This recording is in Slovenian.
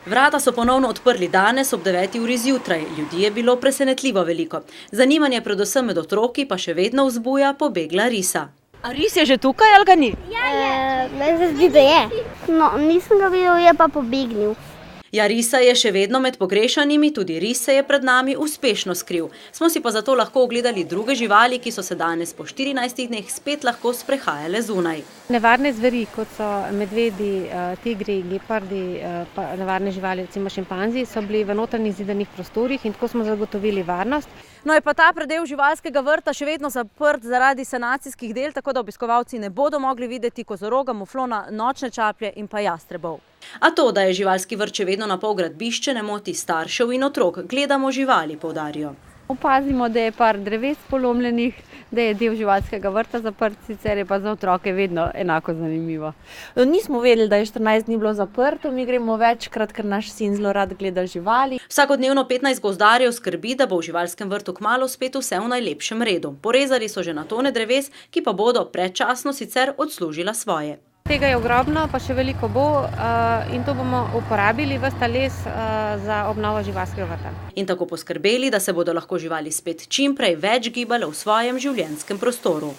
Vrata so ponovno odprli danes ob 9. uri zjutraj. Ljudi je bilo presenetljivo veliko. Zanimanje predvsem med otroki pa še vedno vzbuja pobegla risa. A ris je že tukaj ali ga ni? Meni se zdi, da je. No, nisem ga videl, je pa pobegnil. Ja, risa je še vedno med pogrešanimi, tudi ris se je pred nami uspešno skril. Smo si pa zato lahko ogledali druge živali, ki so se danes po 14 dneh spet lahko sprehajale zunaj. Nevarne zveri, kot so medvedi, tigri, gepardi, pa nevarne živali, recimo šimpanzi, so bili v notranjih zidanih prostorih in tako smo zagotovili varnost. No, je pa ta predel živalskega vrta še vedno zaprt zaradi sanacijskih del, tako da obiskovalci ne bodo mogli videti kozoroga, muflona, nočne čaplje in pa jastrebov. A to, da je živalski vrt še vedno na pol gradbišče, ne moti staršev in otrok. Gledamo živali, poudarijo. Opazimo, da je par dreves polomljenih, da je del živalskega vrta zaprt, sicer je pa za otroke vedno enako zanimivo. Nismo vedeli, da je 14 dni bilo zaprto, mi gremo večkrat, ker naš sin zelo rad gleda živali. Vsakodnevno 15 gozdarjev skrbi, da bo v živalskem vrtu kmalu spet vse v najlepšem redu. Porezali so že na tone dreves, ki pa bodo predčasno sicer odslužila svoje. Tega je ogromno, pa še veliko bo in to bomo uporabili ves ta les za obnovo živalskega vrta. In tako poskrbeli, da se bodo lahko živali spet čim prej več gibale v svojem življenjskem prostoru.